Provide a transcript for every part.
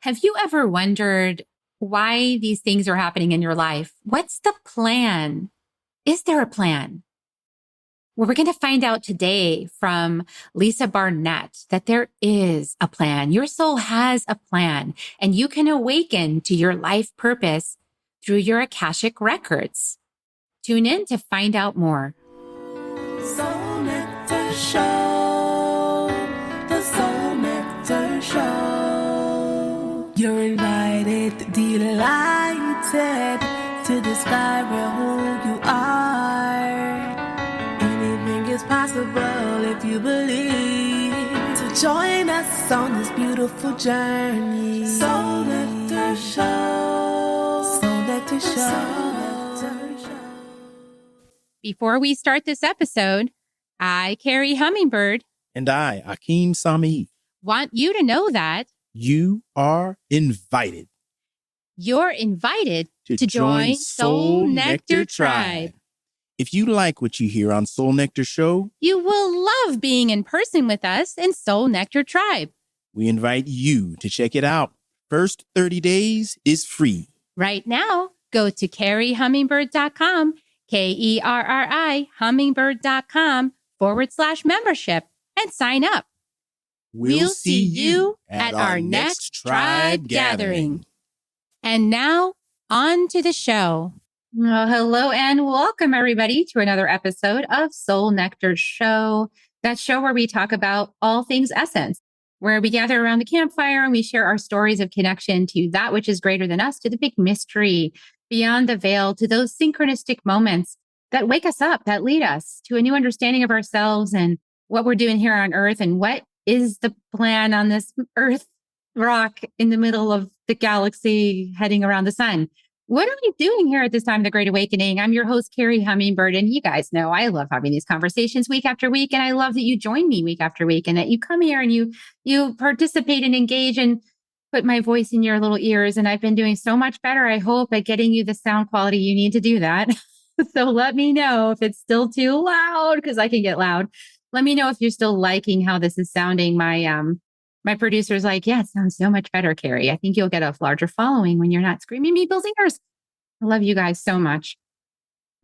Have you ever wondered why these things are happening in your life? What's the plan? Is there a plan? Well, we're going to find out today from Lisa Barnett that there is a plan. Your soul has a plan, and you can awaken to your life purpose through your Akashic Records. Tune in to find out more. Soul Nectar Show, the Soul Nectar Show. You're invited, delighted to discover who you are. Anything is possible if you believe. To join us on this beautiful journey. Soul Nectar Show, Soul Nectar Show. Before we start this episode, I, Carrie Hummingbird, and I, Akeem Sami, want you to know that you are invited. You're invited to join Soul Nectar Tribe. If you like what you hear on Soul Nectar Show, You will love being in person with us in Soul Nectar Tribe. we invite you to check it out. First 30 days is free. Right now, go to carriehummingbird.com, KERRI, hummingbird.com/membership and sign up. We'll see you at our next tribe gathering. And now, on to the show. Well, hello and welcome, everybody, to another episode of Soul Nectar Show. That show where we talk about all things essence, where we gather around the campfire and we share our stories of connection to that which is greater than us, to the big mystery, beyond the veil, to those synchronistic moments that wake us up, that lead us to a new understanding of ourselves and what we're doing here on Earth and what is the plan on this Earth rock in the middle of the galaxy heading around the sun. What are we doing here at this time of the Great Awakening? I'm your host, Carrie Hummingbird, and you guys know I love having these conversations week after week, and I love that you join me week after week and that you come here and you participate and engage and put my voice in your little ears. And I've been doing so much better, I hope, at getting you the sound quality you need to do that. So let me know if it's still too loud, because I can get loud. Let me know if you're still liking how this is sounding. My producer's like, yeah, it sounds so much better, Carrie. I think you'll get a larger following when you're not screaming people's ears. I love you guys so much.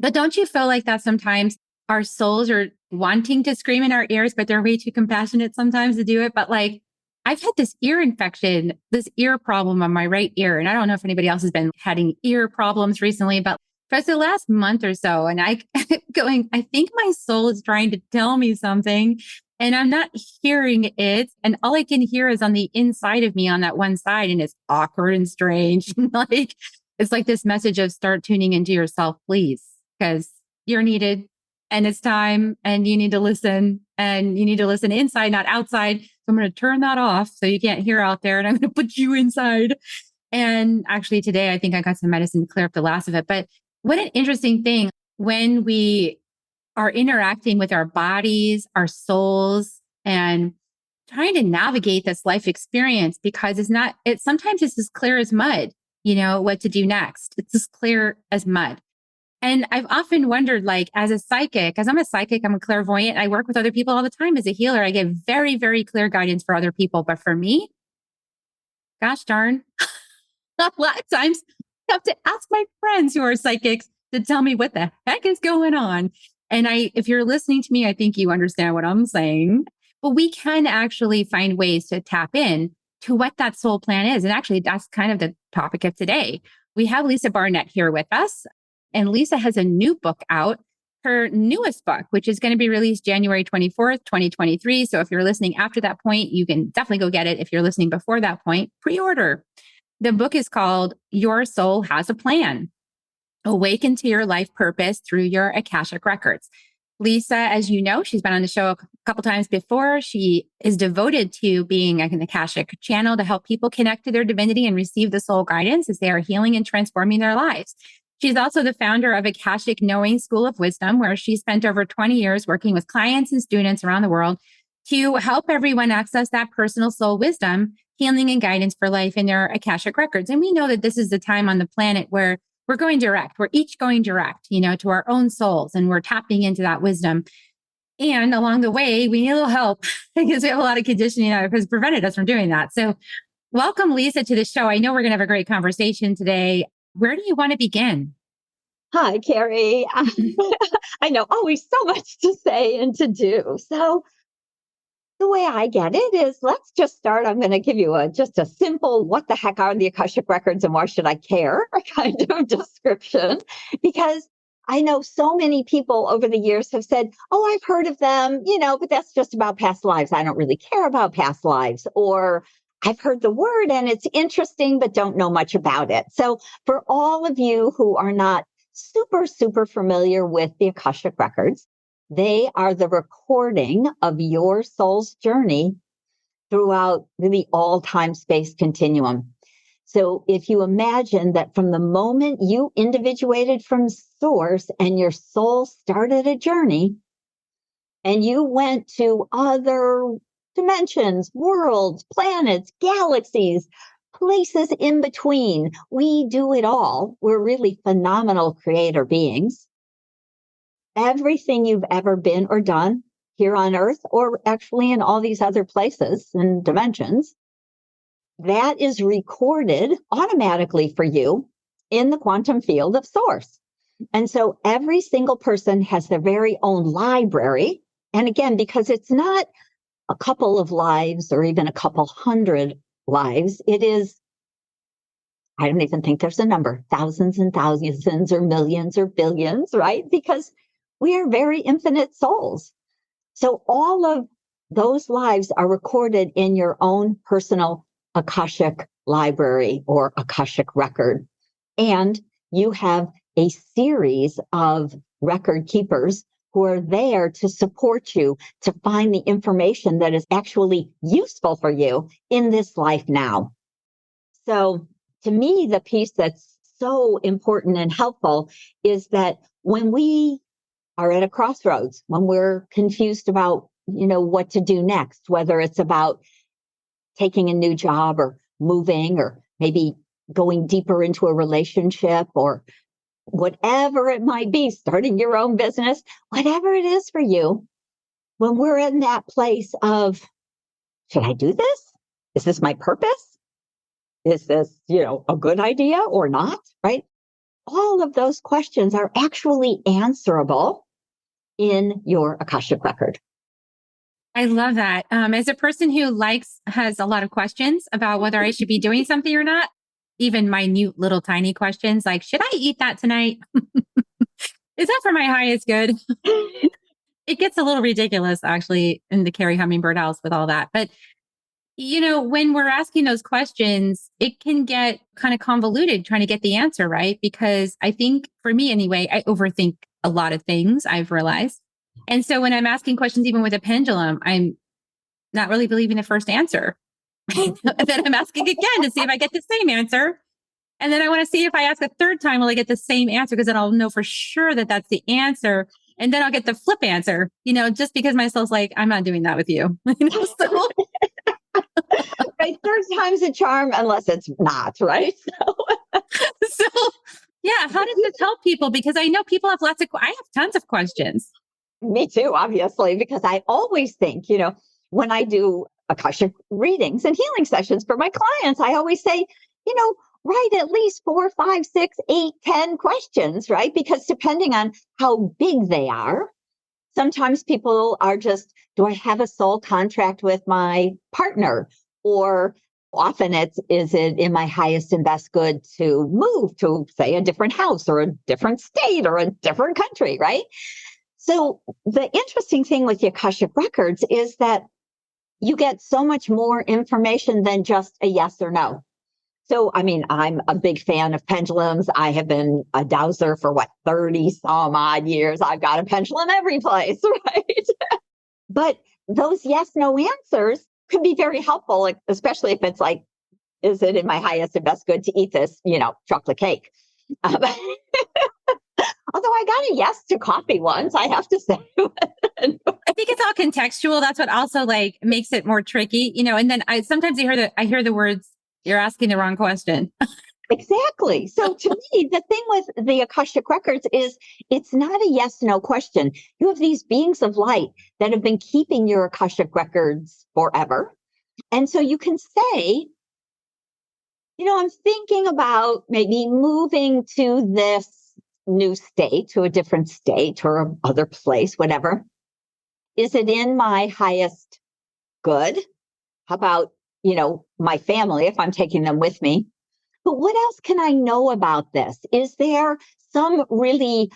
But don't you feel like that sometimes our souls are wanting to scream in our ears, but they're way too compassionate sometimes to do it? But like, I've had this ear infection, this ear problem on my right ear. And I don't know if anybody else has been having ear problems recently, but for the last month or so, and I think my soul is trying to tell me something and I'm not hearing it. And all I can hear is on the inside of me on that one side. And it's awkward and strange. Like, it's like this message of start tuning into yourself, please, because you're needed and it's time and you need to listen inside, not outside. So I'm going to turn that off so you can't hear out there and I'm going to put you inside. And actually today, I think I got some medicine to clear up the last of it. But what an interesting thing when we are interacting with our bodies, our souls, and trying to navigate this life experience, because sometimes it's as clear as mud, what to do next. It's as clear as mud. And I've often wondered, like, as I'm a psychic, I'm a clairvoyant. I work with other people all the time as a healer. I get very, very clear guidance for other people. But for me, gosh darn, a lot of times I have to ask my friends who are psychics to tell me what the heck is going on. And if you're listening to me, I think you understand what I'm saying. But we can actually find ways to tap in to what that soul plan is. And actually, that's kind of the topic of today. We have Lisa Barnett here with us. And Lisa has a new book out, her newest book, which is going to be released January 24th, 2023. So if you're listening after that point, you can definitely go get it. If you're listening before that point, pre-order. The book is called Your Soul Has a Plan. Awaken to your life purpose through your Akashic Records. Lisa, as you know, she's been on the show a couple times before. She is devoted to being an Akashic channel to help people connect to their divinity and receive the soul guidance as they are healing and transforming their lives. She's also the founder of Akashic Knowing School of Wisdom, where she spent over 20 years working with clients and students around the world to help everyone access that personal soul wisdom, healing, and guidance for life in their Akashic Records. And we know that this is the time on the planet where we're going direct. We're each going direct, to our own souls, and we're tapping into that wisdom. And along the way, we need a little help because we have a lot of conditioning that has prevented us from doing that. So Welcome, Lisa, to the show. I know we're going to have a great conversation today. Where do you want to begin? Hi, Carrie. I know always so much to say and to do. So the way I get it is let's just start. I'm going to give you just a simple, what the heck are the Akashic Records and why should I care kind of description, because I know so many people over the years have said, oh, I've heard of them, but that's just about past lives. I don't really care about past lives. Or I've heard the word and it's interesting, but don't know much about it. So for all of you who are not super familiar with the Akashic Records, they are the recording of your soul's journey throughout the all-time space continuum. So if you imagine that from the moment you individuated from source and your soul started a journey and you went to other dimensions, worlds, planets, galaxies, places in between, we do it all. We're really phenomenal creator beings. Everything you've ever been or done here on Earth, or actually in all these other places and dimensions, that is recorded automatically for you in the quantum field of source. And so every single person has their very own library. And again, because it's not a couple of lives or even a couple hundred lives, it is, I don't even think there's a number, thousands and thousands or millions or billions, right? Because we are very infinite souls. So all of those lives are recorded in your own personal Akashic library or Akashic record. And you have a series of record keepers who are there to support you to find the information that is actually useful for you in this life now. So to me, the piece that's so important and helpful is that when we are at a crossroads, when we're confused about, what to do next, whether it's about taking a new job or moving or maybe going deeper into a relationship or whatever it might be, starting your own business, whatever it is for you, when we're in that place of, should I do this? Is this my purpose? Is this, a good idea or not? Right? All of those questions are actually answerable in your Akashic record. I love that. As a person who has a lot of questions about whether I should be doing something or not, even minute little tiny questions like, should I eat that tonight? Is that for my highest good? It gets a little ridiculous actually in the Carrie Hummingbird house with all that. But, when we're asking those questions, it can get kind of convoluted trying to get the answer, right? Because I think for me anyway, I overthink a lot of things, I've realized. And so when I'm asking questions, even with a pendulum, I'm not really believing the first answer. And then I'm asking again to see if I get the same answer. And then I want to see if I ask a third time, will I get the same answer? Because then I'll know for sure that that's the answer. And then I'll get the flip answer, just because my soul's like, I'm not doing that with you. So. Right. Third time's a charm unless it's not, right? So yeah, how does this help people? Because I know people have I have tons of questions. Me too, obviously, because I always think, when I do Akashic readings and healing sessions for my clients, I always say, write at least 4, 5, 6, 8, 10 questions, right? Because depending on how big they are, sometimes people are just, do I have a soul contract with my partner? Or often is it in my highest and best good to move to, say, a different house or a different state or a different country, right? So the interesting thing with the Akashic Records is that you get so much more information than just a yes or no. So, I'm a big fan of pendulums. I have been a dowser for 30 some odd years. I've got a pendulum every place, right? But those yes, no answers could be very helpful, especially if it's like, is it in my highest and best good to eat this, chocolate cake? Although I got a yes to coffee once, I have to say. I think it's all contextual. That's what also makes it more tricky, and then sometimes I hear the words, you're asking the wrong question. Exactly. So to me, the thing with the Akashic Records is it's not a yes, no question. You have these beings of light that have been keeping your Akashic Records forever. And so you can say, I'm thinking about maybe moving to this new state, to a different state or other place, whatever. Is it in my highest good? How about, my family, if I'm taking them with me? But what else can I know about this? Is there some really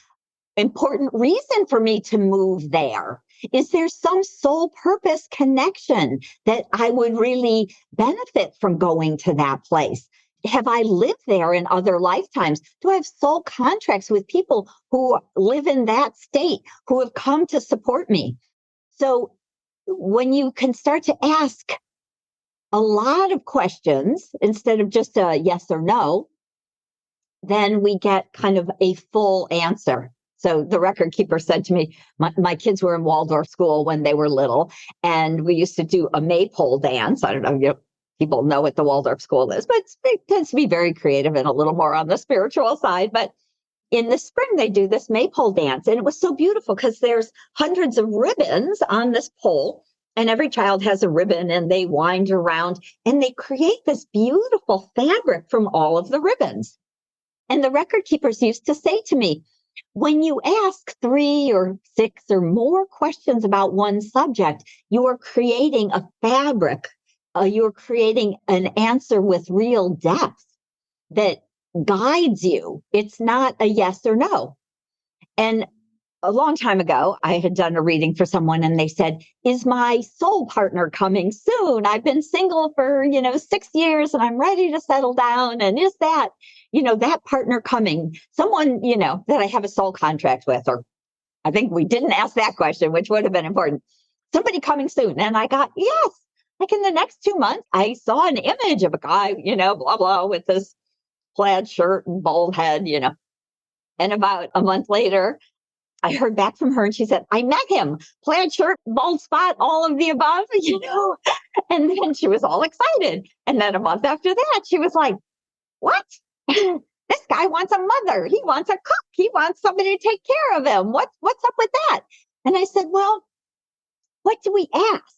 important reason for me to move there? Is there some soul purpose connection that I would really benefit from going to that place? Have I lived there in other lifetimes? Do I have soul contracts with people who live in that state, who have come to support me? So when you can start to ask a lot of questions instead of just a yes or no, then we get kind of a full answer. So the record keeper said to me, my kids were in Waldorf school when they were little, and we used to do a maypole dance. I don't know, people know what the Waldorf school is, but it tends to be very creative and a little more on the spiritual side. But in the spring, they do this maypole dance, and it was so beautiful because there's hundreds of ribbons on this pole, and every child has a ribbon, and they wind around, and they create this beautiful fabric from all of the ribbons. And the record keepers used to say to me, when you ask 3 or 6 or more questions about one subject, you are creating a fabric. You're creating an answer with real depth that guides you. It's not a yes or no. And a long time ago, I had done a reading for someone, and they said, is my soul partner coming soon? I've been single for, 6 years, and I'm ready to settle down. And is that, that partner coming? Someone, that I have a soul contract with, or I think we didn't ask that question, which would have been important. Somebody coming soon. And I got, yes. Like in the next 2 months, I saw an image of a guy, blah, blah, with this plaid shirt and bald head, And about a month later, I heard back from her, and she said, I met him, plaid shirt, bald spot, all of the above, And then she was all excited. And then a month after that, she was like, what? This guy wants a mother. He wants a cook. He wants somebody to take care of him. What's up with that? And I said, well, what do we ask?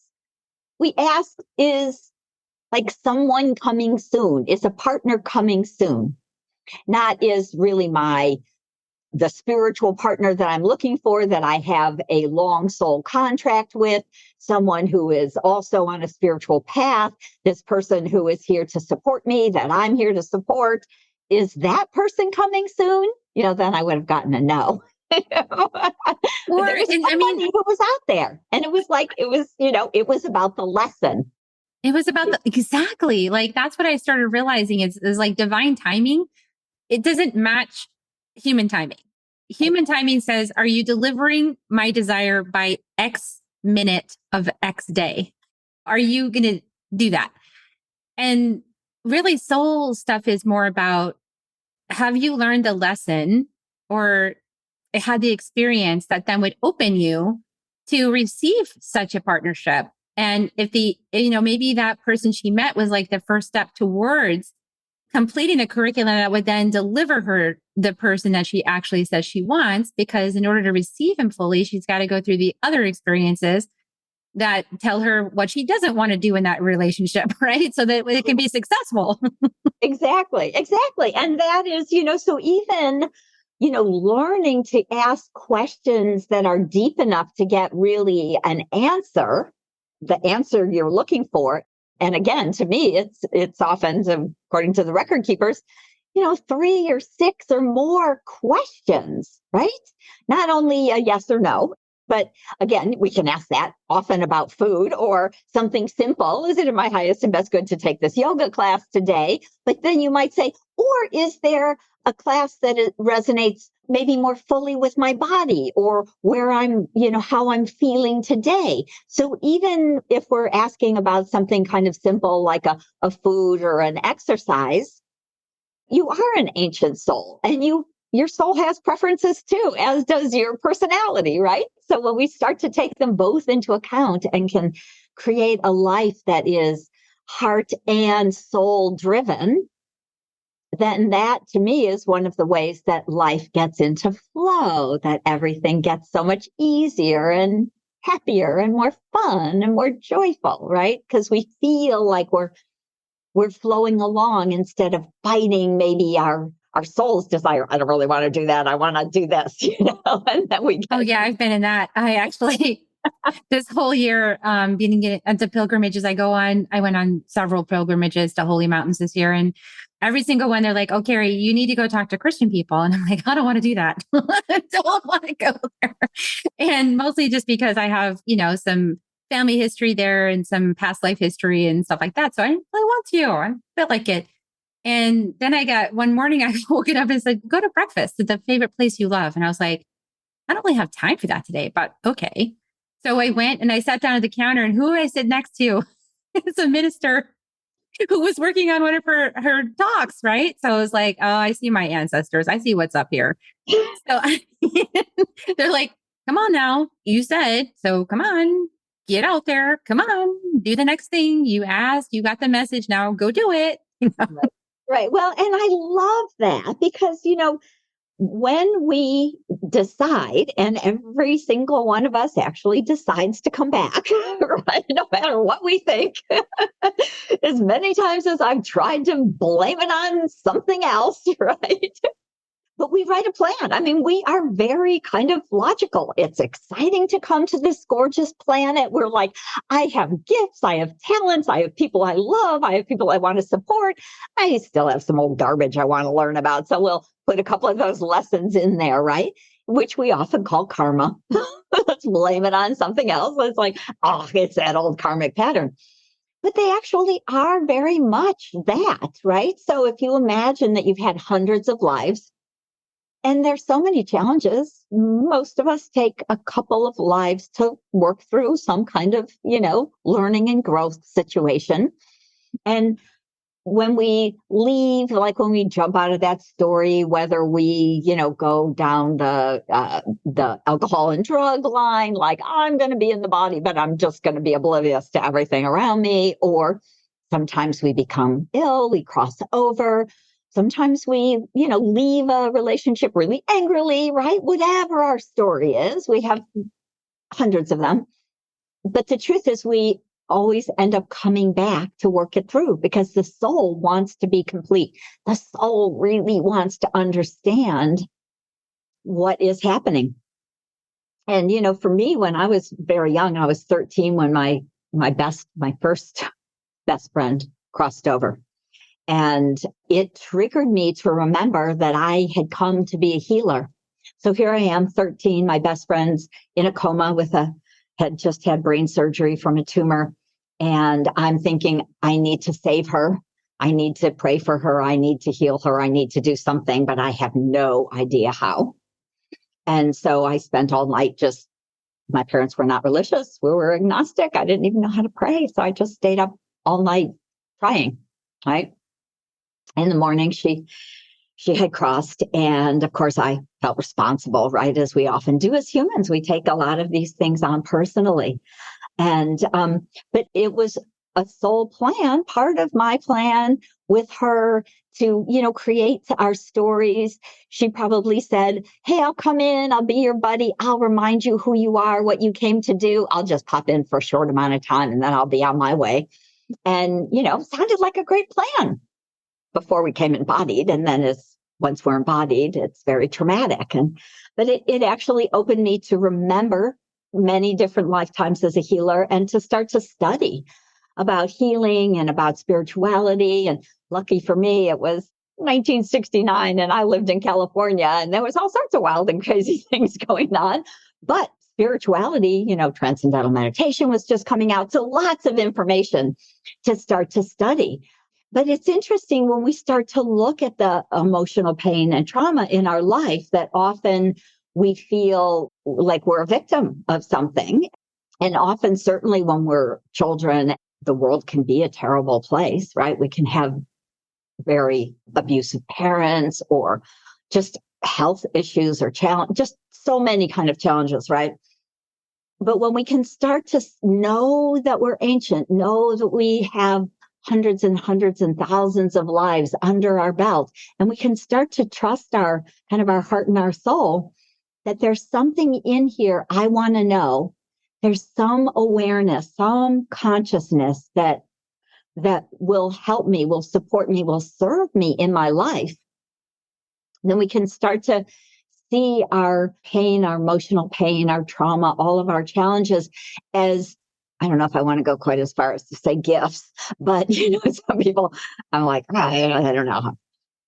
We ask, is like someone coming soon? Is a partner coming soon? Not is really the spiritual partner that I'm looking for, that I have a long soul contract with, someone who is also on a spiritual path, this person who is here to support me, that I'm here to support. Is that person coming soon? Then I would have gotten a no. Or, there was somebody who was out there, and it was it was about the lesson. It was about exactly, like, that's what I started realizing is like divine timing. It doesn't match human timing. Human timing says, are you delivering my desire by X minute of X day? Are you going to do that? And really, soul stuff is more about, have you learned a lesson or had the experience that then would open you to receive such a partnership? And if maybe that person she met was like the first step towards completing the curriculum that would then deliver her the person that she actually says she wants, because in order to receive him fully, she's got to go through the other experiences that tell her what she doesn't want to do in that relationship, right? So that it can be successful. Exactly. And that is, so even, learning to ask questions that are deep enough to get really an answer, the answer you're looking for. And again, to me, it's often, according to the record keepers, 3 or 6 or more questions, right? Not only a yes or no, but again, we can ask that often about food or something simple. Is it in my highest and best good to take this yoga class today? But then you might say, or is there a class that resonates maybe more fully with my body, or where I'm, how I'm feeling today? So even if we're asking about something kind of simple like a food or an exercise, you are an ancient soul, and your soul has preferences too, as does your personality, right? So when we start to take them both into account and can create a life that is heart and soul driven, then that to me is one of the ways that life gets into flow, that everything gets so much easier and happier and more fun and more joyful, right? Because we feel like we're we're flowing along instead of fighting maybe our soul's desire. I don't really want to do that. I want to do this, and then we get. Oh yeah, I've been in that. I actually this whole year, being at the pilgrimages I go on, I went on several pilgrimages to holy mountains this year, and every single one, they're like, "Oh, Carrie, you need to go talk to Christian people," and I'm like, "I don't want to do that. I don't want to go there," and mostly just because I have, some family history there and some past life history and stuff like that. So I really want to. I feel like it. And then one morning I woken up and said, "Go to breakfast at the favorite place you love," and I was like, I don't really have time for that today, but okay. So I went and I sat down at the counter, and who I sit next to is a minister who was working on one of her talks, right? So I was like, oh, I see my ancestors. I see what's up here. So they're like, come on now. You said, so come on, get out there. Come on, do the next thing. You asked, you got the message. Now go do it. Right. Well, and I love that because, when we decide, and every single one of us actually decides to come back, right? No matter what we think, as many times as I've tried to blame it on something else, right? But we write a plan. I mean, we are very kind of logical. It's exciting to come to this gorgeous planet. We're like, I have gifts, I have talents, I have people I love, I have people I want to support. I still have some old garbage I want to learn about. So we'll put a couple of those lessons in there, right? Which we often call karma. Let's blame it on something else. It's like, oh, it's that old karmic pattern. But they actually are very much that, right? So if you imagine that you've had hundreds of lives, and there's so many challenges. Most of us take a couple of lives to work through some kind of, learning and growth situation. And when we leave, like when we jump out of that story, whether we, go down the alcohol and drug line, like I'm going to be in the body, but I'm just going to be oblivious to everything around me. Or sometimes we become ill, we cross over. Sometimes we, leave a relationship really angrily, right? Whatever our story is, we have hundreds of them. But the truth is we always end up coming back to work it through because the soul wants to be complete. The soul really wants to understand what is happening. And, for me, when I was very young, I was 13 when my first best friend crossed over. And it triggered me to remember that I had come to be a healer. So here I am, 13, my best friend's in a coma had just had brain surgery from a tumor. And I'm thinking, I need to save her. I need to pray for her. I need to heal her. I need to do something, but I have no idea how. And so I spent all night my parents were not religious. We were agnostic. I didn't even know how to pray. So I just stayed up all night trying, right? In the morning, she had crossed. And of course, I felt responsible, right? As we often do as humans, we take a lot of these things on personally. And, but it was a soul plan, part of my plan with her to, create our stories. She probably said, hey, I'll come in, I'll be your buddy. I'll remind you who you are, what you came to do. I'll just pop in for a short amount of time and then I'll be on my way. And, sounded like a great plan before we came embodied. And then once we're embodied, it's very traumatic. But it actually opened me to remember many different lifetimes as a healer and to start to study about healing and about spirituality. And lucky for me, it was 1969 and I lived in California and there was all sorts of wild and crazy things going on. But spirituality, transcendental meditation was just coming out. So lots of information to start to study. But it's interesting when we start to look at the emotional pain and trauma in our life that often we feel like we're a victim of something. And often, certainly when we're children, the world can be a terrible place, right? We can have very abusive parents or just health issues or just so many kind of challenges, right? But when we can start to know that we're ancient, know that we have hundreds and hundreds and thousands of lives under our belt, and we can start to trust our heart and our soul that there's something in here I want to know. There's some awareness, some consciousness that that will help me, will support me, will serve me in my life, then we can start to see our pain, our emotional pain, our trauma, all of our challenges as, I don't know if I want to go quite as far as to say gifts, but some people, I'm like, I don't know.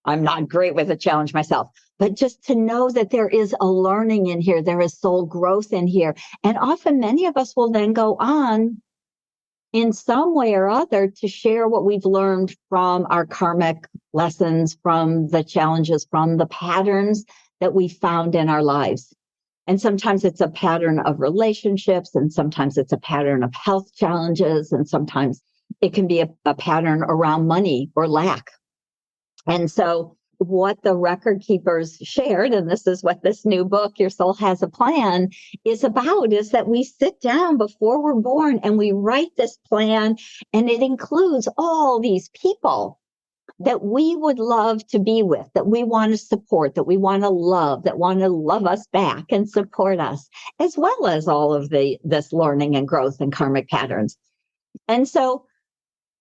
I'm not great with a challenge myself, but just to know that there is a learning in here, there is soul growth in here. And often many of us will then go on in some way or other to share what we've learned from our karmic lessons, from the challenges, from the patterns that we found in our lives. And sometimes it's a pattern of relationships, and sometimes it's a pattern of health challenges, and sometimes it can be a pattern around money or lack. And so what the record keepers shared, and this is what this new book, Your Soul Has a Plan, is about, is that we sit down before we're born and we write this plan, and it includes all these people that we would love to be with, that we want to support, that we want to love, that want to love us back and support us, as well as all of this learning and growth and karmic patterns. And so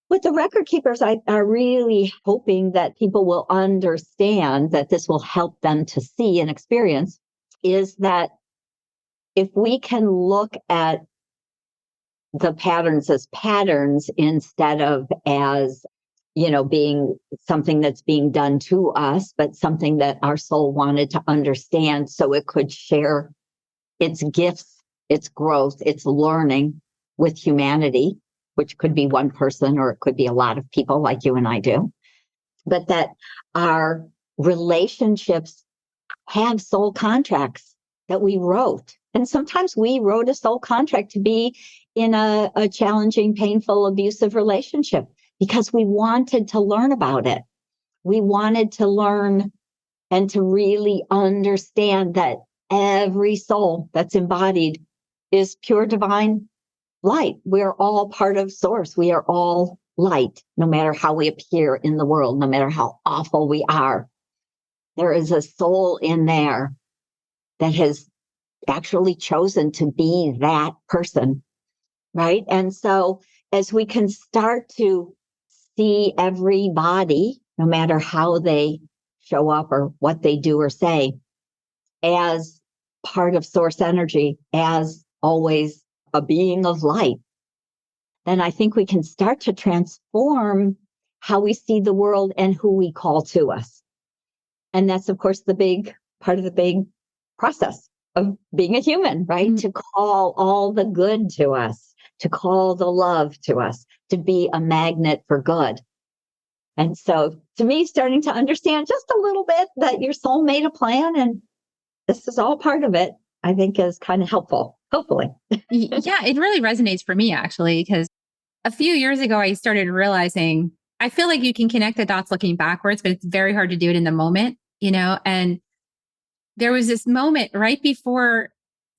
with the record keepers, I are really hoping that people will understand that this will help them to see and experience, is that if we can look at the patterns as patterns instead of as, being something that's being done to us, but something that our soul wanted to understand so it could share its gifts, its growth, its learning with humanity, which could be one person or it could be a lot of people like you and I do, but that our relationships have soul contracts that we wrote. And sometimes we wrote a soul contract to be in a challenging, painful, abusive relationship because we wanted to learn about it. We wanted to learn and to really understand that every soul that's embodied is pure divine light. We're all part of source. We are all light, no matter how we appear in the world, no matter how awful we are. There is a soul in there that has actually chosen to be that person, right? And so as we can start to see everybody, no matter how they show up or what they do or say, as part of source energy, as always a being of light, then I think we can start to transform how we see the world and who we call to us. And that's, of course, the big part of the big process of being a human, right? Mm-hmm. To call all the good to us, to call the love to us, to be a magnet for good. And so to me, starting to understand just a little bit that your soul made a plan and this is all part of it, I think is kind of helpful, hopefully. Yeah, it really resonates for me, actually, because a few years ago, I started realizing, I feel like you can connect the dots looking backwards, but it's very hard to do it in the moment, and there was this moment right before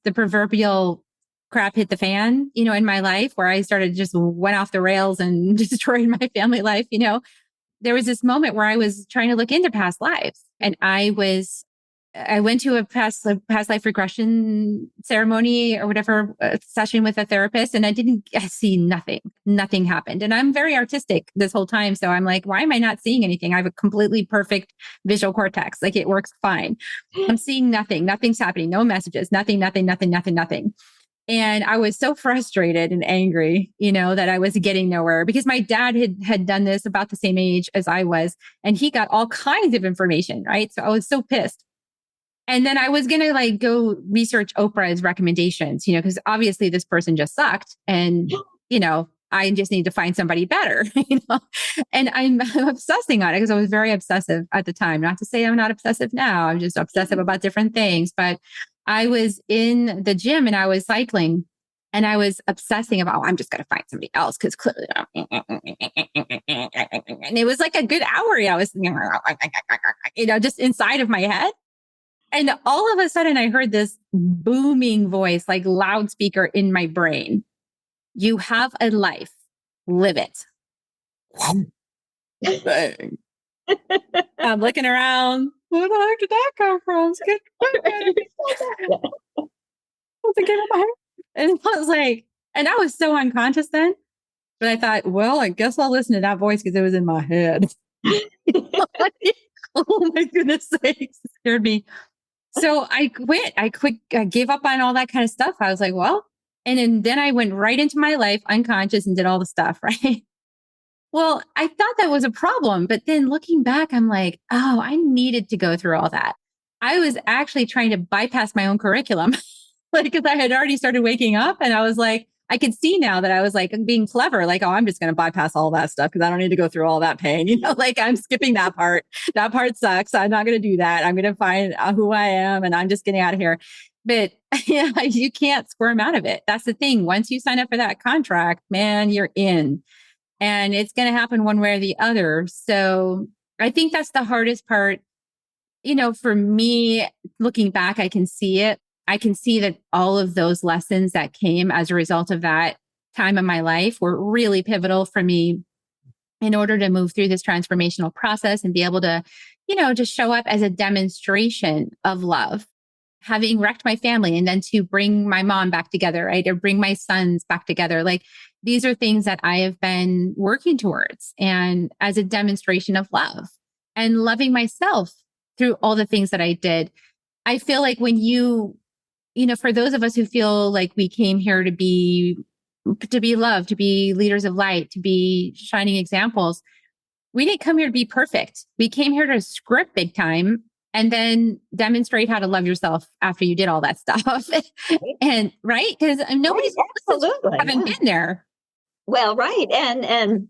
the proverbial crap hit the fan, in my life where I started just went off the rails and destroyed my family life. There was this moment where I was trying to look into past lives, and I went to a past life regression ceremony or whatever session with a therapist, and I see nothing. Nothing happened. And I'm very artistic this whole time. So I'm like, why am I not seeing anything? I have a completely perfect visual cortex. Like it works fine. I'm seeing nothing. Nothing's happening. No messages. Nothing. And I was so frustrated and angry, that I was getting nowhere because my dad had done this about the same age as I was, and he got all kinds of information, right? So I was so pissed. And then I was going to go research Oprah's recommendations, because obviously this person just sucked. And, I just need to find somebody better, and I'm obsessing on it because I was very obsessive at the time. Not to say I'm not obsessive now. I'm just obsessive about different things. But I was in the gym and I was cycling and I was obsessing about, I'm just going to find somebody else because clearly, and it was like a good hour. I was, just inside of my head. And all of a sudden I heard this booming voice, like loudspeaker in my brain. You have a life, live it. I'm looking around. Where the heck did that come from? And I was like, and I was so unconscious then. But I thought, well, I guess I'll listen to that voice because it was in my head. Oh my goodness sakes, it scared me. So I quit. I gave up on all that kind of stuff. I was like, well, and then I went right into my life unconscious and did all the stuff, right? Well, I thought that was a problem. But then looking back, I'm like, oh, I needed to go through all that. I was actually trying to bypass my own curriculum because I had already started waking up and I was like, I could see now that I was like being clever, like, oh, I'm just going to bypass all that stuff because I don't need to go through all that pain. Like I'm skipping that part. That part sucks. I'm not going to do that. I'm going to find who I am and I'm just getting out of here. But yeah, you can't squirm out of it. That's the thing. Once you sign up for that contract, man, you're in and it's going to happen one way or the other. So I think that's the hardest part. For me, looking back, I can see it. I can see that all of those lessons that came as a result of that time in my life were really pivotal for me in order to move through this transformational process and be able to, just show up as a demonstration of love, having wrecked my family and then to bring my mom back together, right? Or bring my sons back together. Like these are things that I have been working towards and as a demonstration of love and loving myself through all the things that I did. I feel like when for those of us who feel like we came here to be loved, to be leaders of light, to be shining examples, we didn't come here to be perfect. We came here to script big time and then demonstrate how to love yourself after you did all that stuff. And right? Because nobody's haven't been there. Well, right. And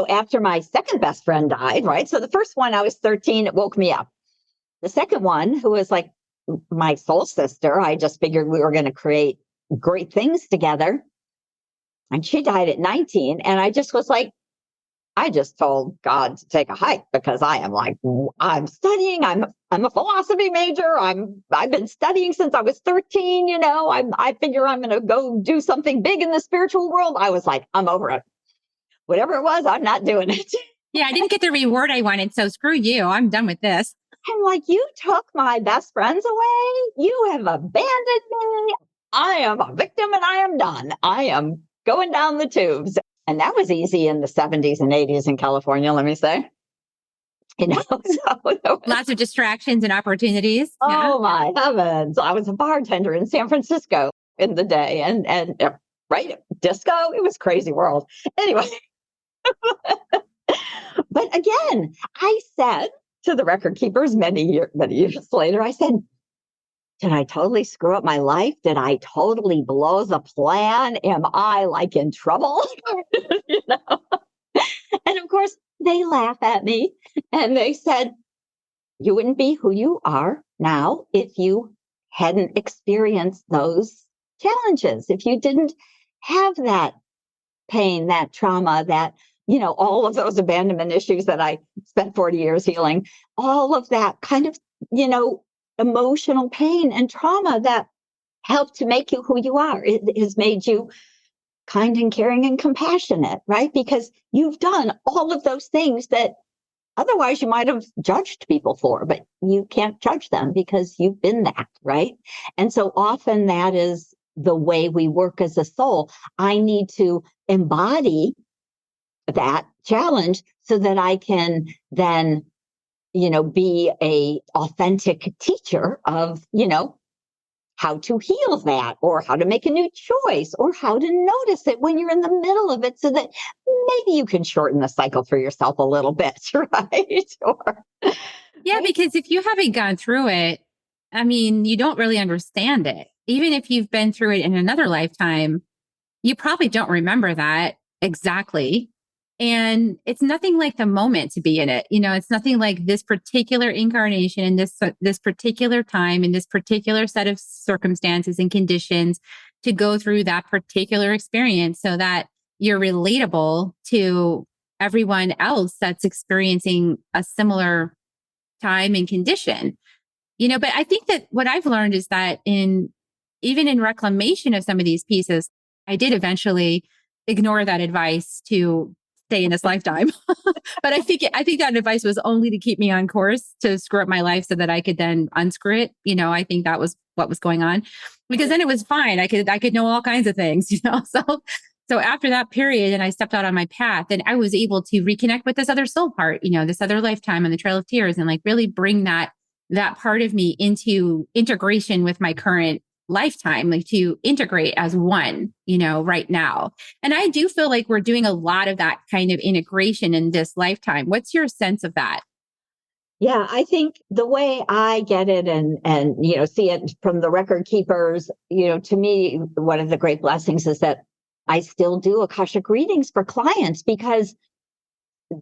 after my second best friend died, right? So the first one, I was 13, it woke me up. The second one, who was like my soul sister, I just figured we were going to create great things together. And she died at 19. And I just was like, I just told God to take a hike because I'm studying. I'm a philosophy major. I've been studying since I was 13. I figure I'm going to go do something big in the spiritual world. I was like, I'm over it. Whatever it was, I'm not doing it. Yeah, I didn't get the reward I wanted. So screw you. I'm done with this. I'm like, you took my best friends away. You have abandoned me. I am a victim and I am done. I am going down the tubes. And that was easy in the 70s and 80s in California, let me say. Lots of distractions and opportunities. Oh, my heavens. I was a bartender in San Francisco in the day. And right, disco, it was a crazy world. Anyway. But again, I said to the record keepers many years later, I said, did I totally screw up my life? Did I totally blow the plan? Am I like in trouble? And of course, they laugh at me and they said, you wouldn't be who you are now if you hadn't experienced those challenges, if you didn't have that pain, that trauma, that all of those abandonment issues that I spent 40 years healing, all of that kind of, emotional pain and trauma that helped to make you who you are. It has made you kind and caring and compassionate, right? Because you've done all of those things that otherwise you might have judged people for, but you can't judge them because you've been that, right? And so often that is the way we work as a soul. I need to embody that challenge so that I can then be a authentic teacher of, how to heal that or how to make a new choice or how to notice it when you're in the middle of it so that maybe you can shorten the cycle for yourself a little bit, right? Because if you haven't gone through it, you don't really understand it. Even if you've been through it in another lifetime, you probably don't remember that exactly. And it's nothing like the moment to be in it. It's nothing like this particular incarnation in this particular time, in this particular set of circumstances and conditions to go through that particular experience so that you're relatable to everyone else that's experiencing a similar time and condition. But I think that what I've learned is that even in reclamation of some of these pieces, I did eventually ignore that advice to stay in this lifetime. But I think that advice was only to keep me on course to screw up my life so that I could then unscrew it. I think that was what was going on because then it was fine. I could know all kinds of things, So So after that period, and I stepped out on my path, and I was able to reconnect with this other soul part, this other lifetime on the Trail of Tears, and like really bring that part of me into integration with my current lifetime, like to integrate as one, right now. And I do feel like we're doing a lot of that kind of integration in this lifetime. What's your sense of that? Yeah, I think the way I get it and see it from the record keepers, to me, one of the great blessings is that I still do Akashic readings for clients because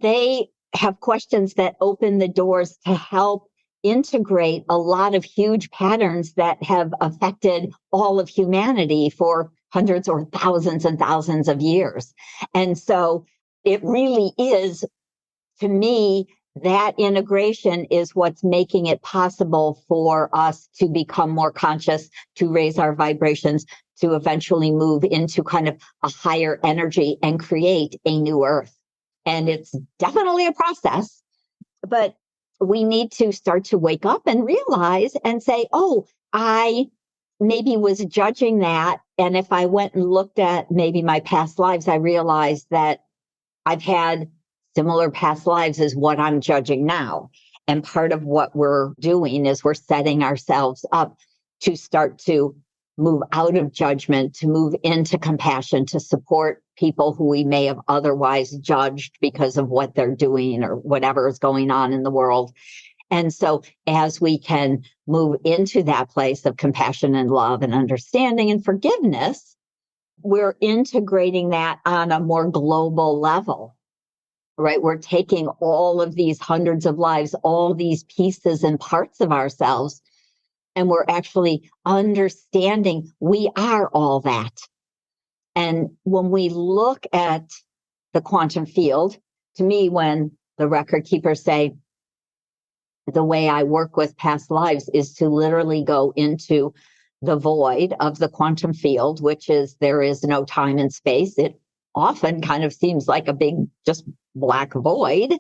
they have questions that open the doors to help integrate a lot of huge patterns that have affected all of humanity for hundreds or thousands and thousands of years. And so it really is, to me, that integration is what's making it possible for us to become more conscious, to raise our vibrations, to eventually move into kind of a higher energy and create a new earth. And it's definitely a process, but we need to start to wake up and realize and say, oh, I maybe was judging that. And if I went and looked at maybe my past lives, I realized that I've had similar past lives as what I'm judging now. And part of what we're doing is we're setting ourselves up to start to move out of judgment, to move into compassion, to support people who we may have otherwise judged because of what they're doing or whatever is going on in the world. And so as we can move into that place of compassion and love and understanding and forgiveness, we're integrating that on a more global level, right? We're taking all of these hundreds of lives, all these pieces and parts of ourselves, and we're actually understanding we are all that. And when we look at the quantum field, to me, when the record keepers say, the way I work with past lives is to literally go into the void of the quantum field, which is there is no time and space. It often kind of seems like a big, just black void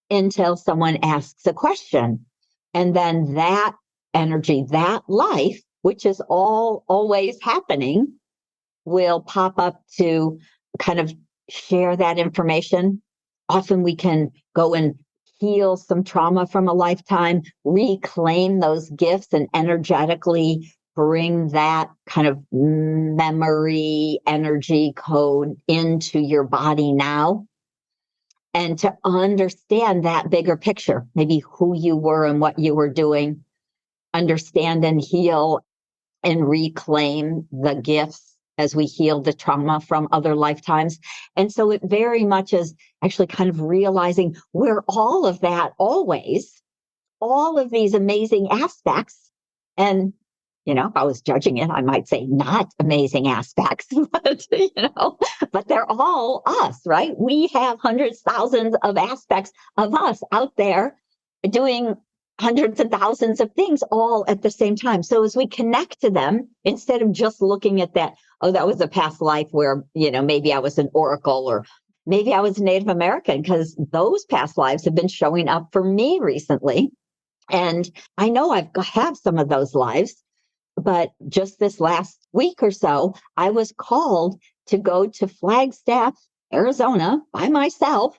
until someone asks a question. And then that energy, that life, which is always happening, will pop up to kind of share that information. Often we can go and heal some trauma from a lifetime, reclaim those gifts, and energetically bring that kind of memory energy code into your body now. And to understand that bigger picture, maybe who you were and what you were doing, understand and heal and reclaim the gifts as we heal the trauma from other lifetimes. And so it very much is actually kind of realizing we're all of that always, all of these amazing aspects. And, if I was judging it, I might say not amazing aspects, but they're all us, right? We have hundreds, thousands of aspects of us out there doing hundreds of thousands of things all at the same time. So as we connect to them, instead of just looking at that, oh, that was a past life where, maybe I was an oracle or maybe I was Native American, because those past lives have been showing up for me recently. And I know I have some of those lives, but just this last week or so, I was called to go to Flagstaff, Arizona by myself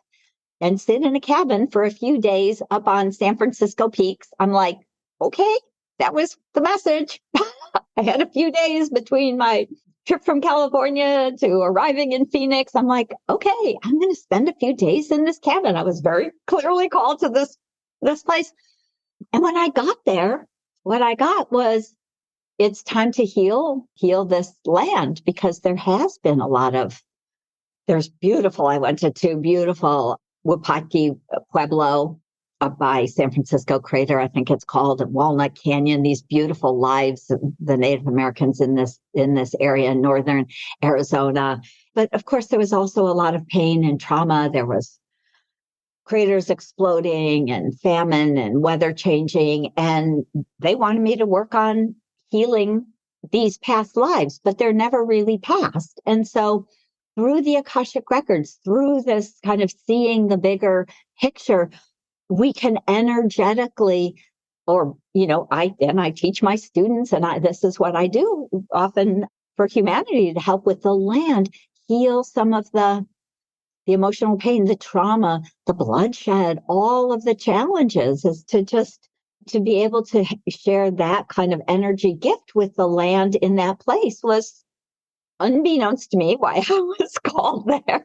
and sit in a cabin for a few days up on San Francisco peaks. I'm like, okay, that was the message. I had a few days between my trip from California to arriving in Phoenix. I'm like, okay, I'm going to spend a few days in this cabin. I was very clearly called to this place. And when I got there, what I got was, it's time to heal this land, because there has been a lot of, I went to two beautiful Wapaki Pueblo up by San Francisco Crater, I think it's called, and Walnut Canyon, these beautiful lives of the Native Americans in this area in northern Arizona. But of course, there was also a lot of pain and trauma. There was craters exploding and famine and weather changing. And they wanted me to work on healing these past lives, but they're never really past. And so through the Akashic Records, through this kind of seeing the bigger picture, we can energetically, or, I teach my students, and this is what I do often for humanity, to help with the land, heal some of the emotional pain, the trauma, the bloodshed, all of the challenges, is to be able to share that kind of energy gift with the land in that place was, unbeknownst to me, why I was called there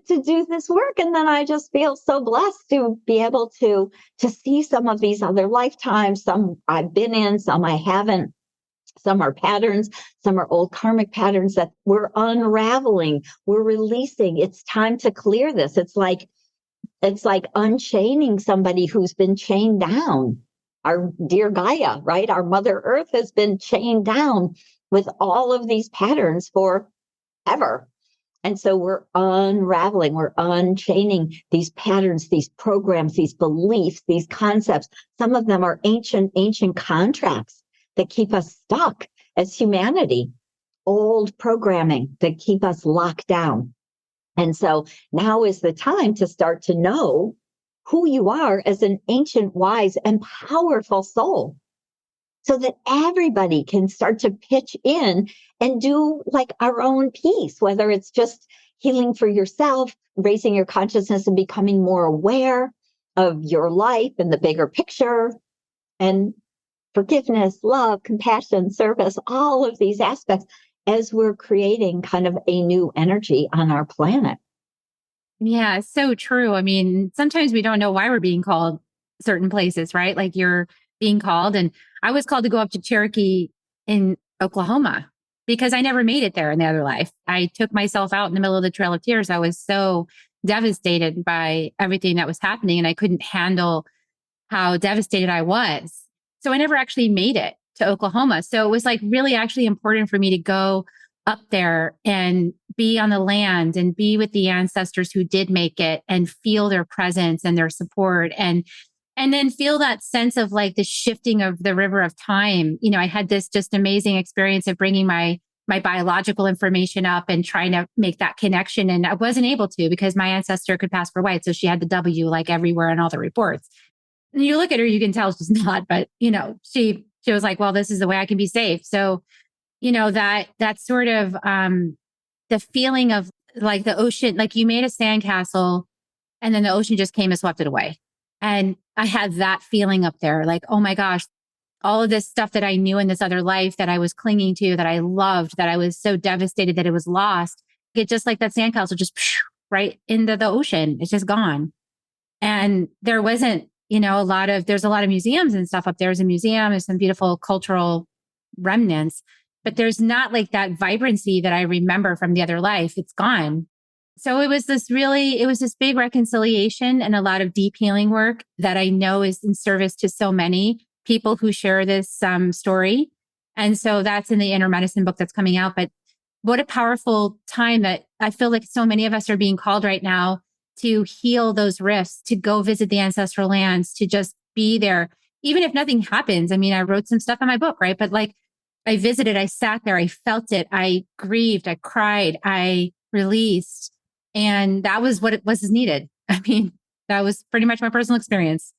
to do this work. And then I just feel so blessed to be able to see some of these other lifetimes. Some I've been in, some I haven't. Some are patterns, some are old karmic patterns that we're unraveling, we're releasing. It's time to clear this. It's like unchaining somebody who's been chained down. Our dear Gaia, right? Our Mother Earth has been chained down with all of these patterns forever. And so we're unraveling, we're unchaining these patterns, these programs, these beliefs, these concepts. Some of them are ancient contracts that keep us stuck as humanity, old programming that keep us locked down. And so now is the time to start to know who you are as an ancient, wise, and powerful soul, so that everybody can start to pitch in and do like our own piece, whether it's just healing for yourself, raising your consciousness and becoming more aware of your life and the bigger picture, and forgiveness, love, compassion, service, all of these aspects as we're creating kind of a new energy on our planet. Yeah, so true. I mean, sometimes we don't know why we're being called certain places, right? Like you're being called. And I was called to go up to Cherokee in Oklahoma because I never made it there in the other life. I took myself out in the middle of the Trail of Tears. I was so devastated by everything that was happening, and I couldn't handle how devastated I was. So I never actually made it to Oklahoma. So it was like really actually important for me to go up there and be on the land and be with the ancestors who did make it and feel their presence and their support, and then feel that sense of like the shifting of the river of time. You know, I had this just amazing experience of bringing my biological information up and trying to make that connection. And I wasn't able to because my ancestor could pass for white. So she had the W like everywhere in all the reports. And you look at her, you can tell she's not, but you know, she was like, well, this is the way I can be safe. So, you know, that sort of the feeling of like the ocean, like you made a sandcastle and then the ocean just came and swept it away. And I had that feeling up there, like, oh my gosh, all of this stuff that I knew in this other life that I was clinging to, that I loved, that I was so devastated that it was lost. It just like that sandcastle just right into the ocean. It's just gone. And there wasn't, you know, there's a lot of museums and stuff up there. There's a museum, there's some beautiful cultural remnants, but there's not like that vibrancy that I remember from the other life. It's gone. So it was this big reconciliation and a lot of deep healing work that I know is in service to so many people who share this story. And so that's in the Inner Medicine book that's coming out. But what a powerful time that I feel like so many of us are being called right now to heal those rifts, to go visit the ancestral lands, to just be there, even if nothing happens. I mean, I wrote some stuff in my book, right? But like I visited, I sat there, I felt it, I grieved, I cried, I released. And that was what it was needed. I mean, that was pretty much my personal experience.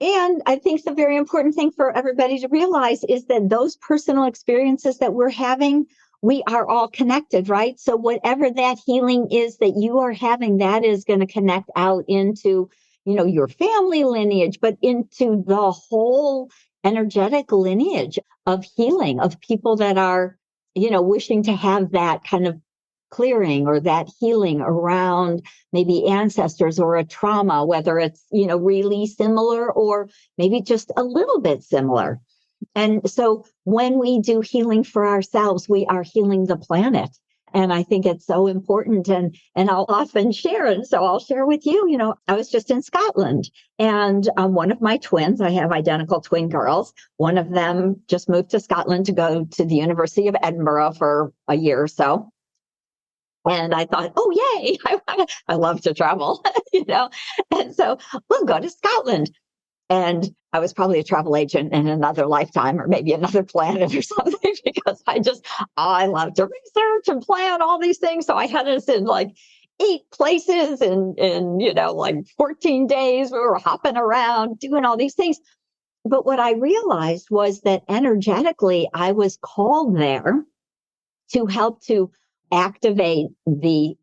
And I think the very important thing for everybody to realize is that those personal experiences that we're having, we are all connected, right? So whatever that healing is that you are having, that is going to connect out into, you know, your family lineage, but into the whole energetic lineage of healing, of people that are, you know, wishing to have that kind of clearing or that healing around maybe ancestors or a trauma, whether it's, you know, really similar or maybe just a little bit similar. And so when we do healing for ourselves, we are healing the planet. And I think it's so important. And I'll often share it. So I'll share with you, you know, I was just in Scotland and one of my twins, I have identical twin girls. One of them just moved to Scotland to go to the University of Edinburgh for a year or so. And I thought, oh, yay, I love to travel, you know, and so we'll go to Scotland. And I was probably a travel agent in another lifetime or maybe another planet or something, because I love to research and plan all these things. So I had us in like 8 places in, you know, like 14 days. We were hopping around doing all these things. But what I realized was that energetically, I was called there to help to activate the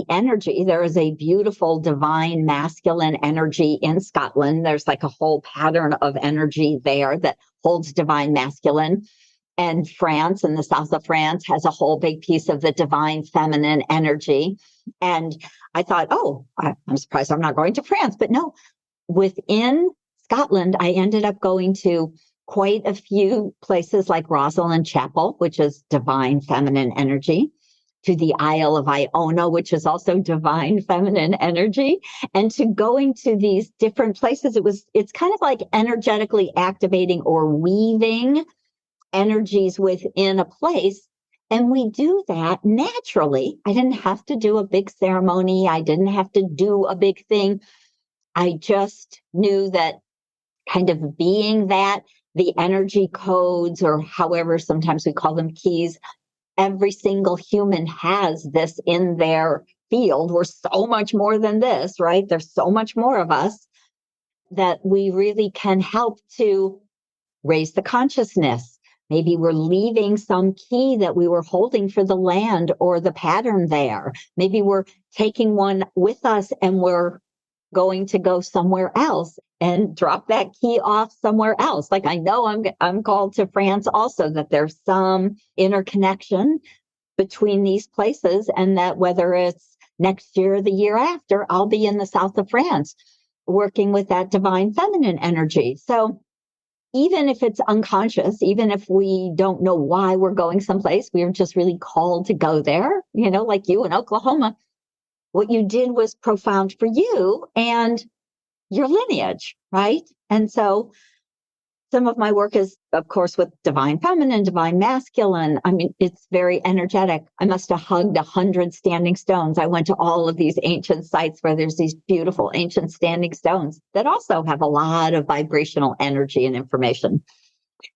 energy. There is a beautiful divine masculine energy in Scotland. There's like a whole pattern of energy there that holds divine masculine. And France, in the south of France, has a whole big piece of the divine feminine energy. And I thought, I'm surprised I'm not going to France. But no, within Scotland, I ended up going to quite a few places like Rosalind Chapel, which is divine feminine energy, to the Isle of Iona, which is also divine feminine energy, and to going to these different places. It's kind of like energetically activating or weaving energies within a place. And we do that naturally. I didn't have to do a big ceremony. I didn't have to do a big thing. I just knew that kind of being that, the energy codes, or however, sometimes we call them keys, every single human has this in their field. We're so much more than this, right? There's so much more of us that we really can help to raise the consciousness. Maybe we're leaving some key that we were holding for the land or the pattern there. Maybe we're taking one with us and we're going to go somewhere else and drop that key off somewhere else. Like I know I'm called to France also, that there's some interconnection between these places, and that whether it's next year or the year after, I'll be in the south of France working with that divine feminine energy. So even if it's unconscious, even if we don't know why we're going someplace, we're just really called to go there, like you in Oklahoma, what you did was profound for you and your lineage, right? And so some of my work is, of course, with divine feminine, divine masculine. I mean, it's very energetic. I must have hugged 100 standing stones. I went to all of these ancient sites where there's these beautiful ancient standing stones that also have a lot of vibrational energy and information.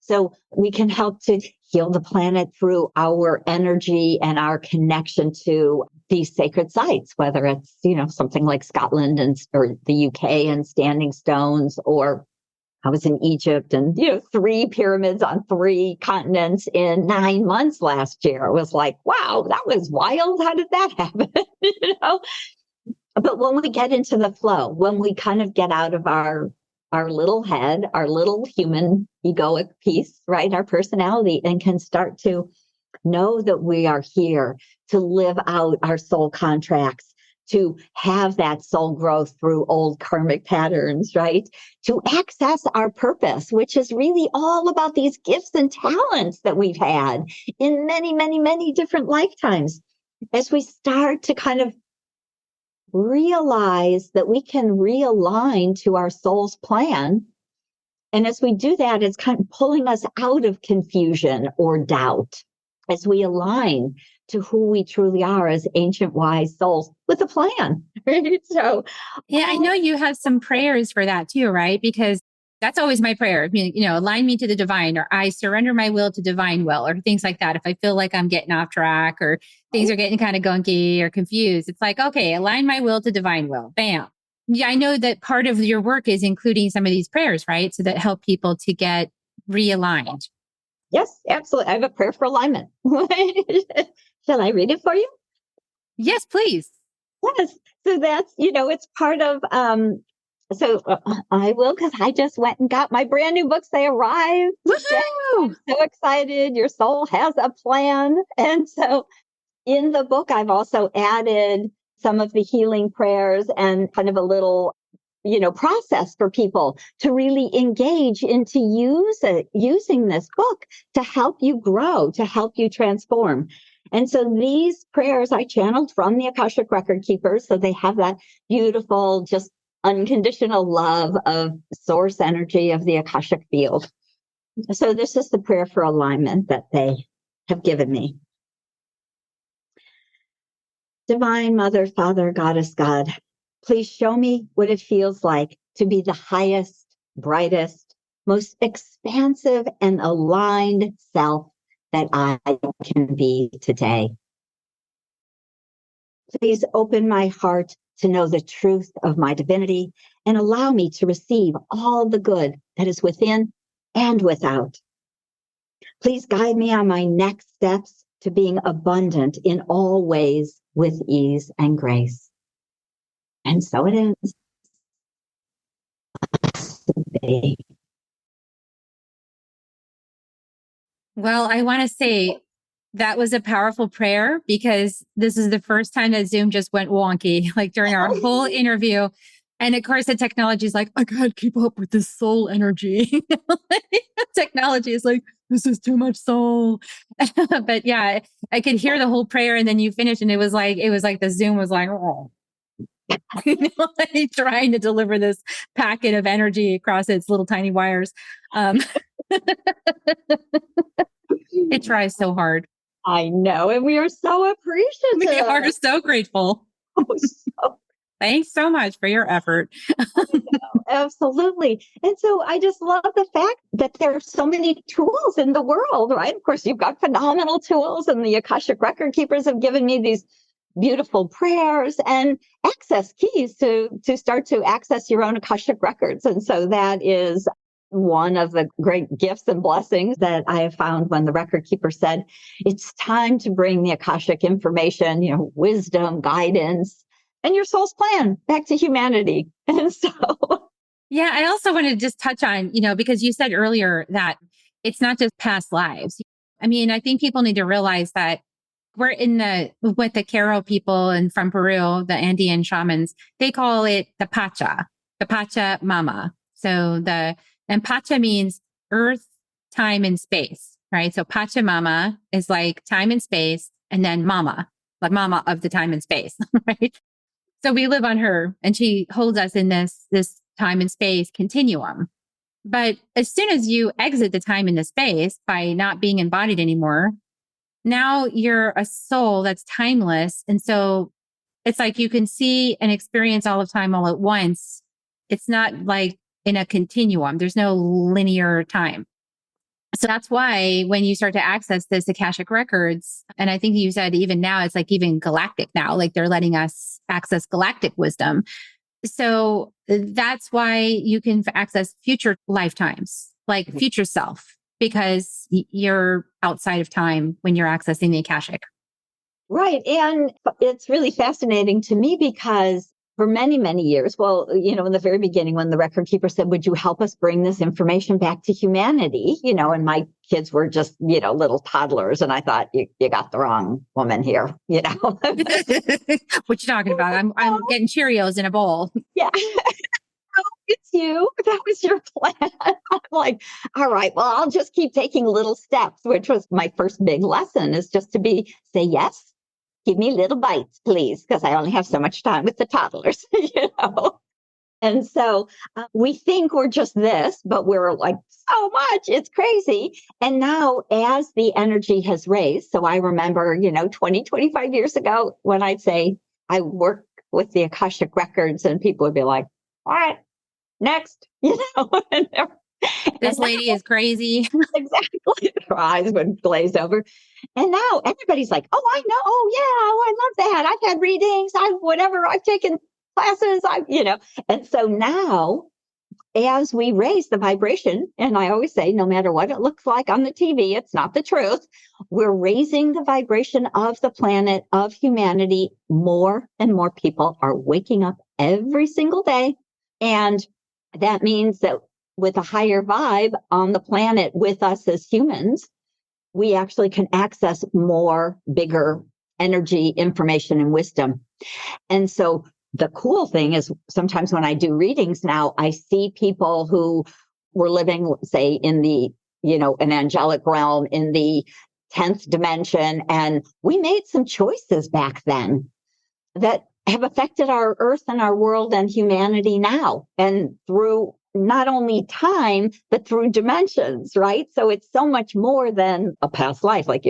So we can help to heal the planet through our energy and our connection to these sacred sites, whether it's, something like Scotland or the UK and standing stones, or I was in Egypt and, 3 pyramids on 3 continents in 9 months last year. It was like, wow, that was wild. How did that happen? But when we get into the flow, when we kind of get out of our little head, our little human egoic piece, right? Our personality, and can start to know that we are here to live out our soul contracts, to have that soul growth through old karmic patterns, right? To access our purpose, which is really all about these gifts and talents that we've had in many, many, many different lifetimes. As we start to kind of realize that we can realign to our soul's plan. And as we do that, it's kind of pulling us out of confusion or doubt as we align to who we truly are as ancient wise souls with a plan. Right? So, yeah, I know you have some prayers for that too, right? Because that's always my prayer. I mean, align me to the divine, or I surrender my will to divine will, or things like that. If I feel like I'm getting off track or things are getting kind of gunky or confused, it's like, okay, align my will to divine will. Bam. Yeah, I know that part of your work is including some of these prayers, right? So that help people to get realigned. Yes, absolutely. I have a prayer for alignment. Shall I read it for you? Yes, please. Yes. So that's, it's part of, I will, because I just went and got my brand new books. They arrived today. I'm so excited. Your soul has a plan. And so in the book, I've also added some of the healing prayers and kind of a little, process for people to really engage into using this book to help you grow, to help you transform. And so these prayers I channeled from the Akashic Record Keepers. So they have that beautiful, just unconditional love of source energy of the Akashic field. So this is the prayer for alignment that they have given me. Divine Mother, Father, Goddess, God, please show me what it feels like to be the highest, brightest, most expansive and aligned self that I can be today. Please open my heart to know the truth of my divinity and allow me to receive all the good that is within and without. Please guide me on my next steps to being abundant in all ways with ease and grace. And so it is. Well, I want to say that was a powerful prayer because this is the first time that Zoom just went wonky, like during our whole interview. And of course, the technology is like, I can't keep up with this soul energy. Technology is like, this is too much soul. But yeah, I could hear the whole prayer and then you finished and it was like the Zoom was like, oh, like trying to deliver this packet of energy across its little tiny wires. It tries so hard. I know. And we are so appreciative. We are so grateful. Thanks so much for your effort. Absolutely. And so I just love the fact that there are so many tools in the world, right? Of course, you've got phenomenal tools, and the Akashic Record Keepers have given me these beautiful prayers and access keys to start to access your own Akashic records. And so that is one of the great gifts and blessings that I have found when the record keeper said, it's time to bring the Akashic information, wisdom, guidance, and your soul's plan back to humanity. And so. Yeah, I also want to just touch on, because you said earlier that it's not just past lives. I mean, I think people need to realize that we're with the Q'ero people and from Peru, the Andean shamans, they call it the Pacha Mama. And Pacha means earth, time, and space, right? So Pachamama is like time and space, and then Mama, like Mama of the time and space, right? So we live on her, and she holds us in this time and space continuum. But as soon as you exit the time and the space by not being embodied anymore, now you're a soul that's timeless. And so it's like you can see and experience all of time all at once. It's not like in a continuum. There's no linear time. So that's why when you start to access this Akashic Records, and I think you said even now, it's like even galactic now, like they're letting us access galactic wisdom. So that's why you can access future lifetimes, like future self, because you're outside of time when you're accessing the Akashic. Right. And it's really fascinating to me because for many, many years, in the very beginning, when the record keeper said, would you help us bring this information back to humanity? And my kids were just, little toddlers. And I thought, you got the wrong woman here, What you talking about? I'm getting Cheerios in a bowl. Yeah. It's you. That was your plan. I'm like, all right, well, I'll just keep taking little steps, which was my first big lesson, is just to say yes. Give me little bites, please, because I only have so much time with the toddlers, And so we think we're just this, but we're like so much. It's crazy. And now as the energy has raised, so I remember, 20, 25 years ago when I'd say I work with the Akashic Records and people would be like, all right, next, This lady is crazy. Exactly. Their eyes would glaze over. And now everybody's like, oh, I know. Oh, yeah. Oh, I love that. I've had readings. I've taken classes. And so now as we raise the vibration, and I always say, no matter what it looks like on the TV, it's not the truth. We're raising the vibration of the planet, of humanity. More and more people are waking up every single day. And that means that with a higher vibe on the planet with us as humans, we actually can access more, bigger energy, information, and wisdom. And so the cool thing is sometimes when I do readings now, I see people who were living, say, in the, an angelic realm, in the 10th dimension. And we made some choices back then that have affected our earth and our world and humanity now. And through not only time, but through dimensions, right? So it's so much more than a past life. Like,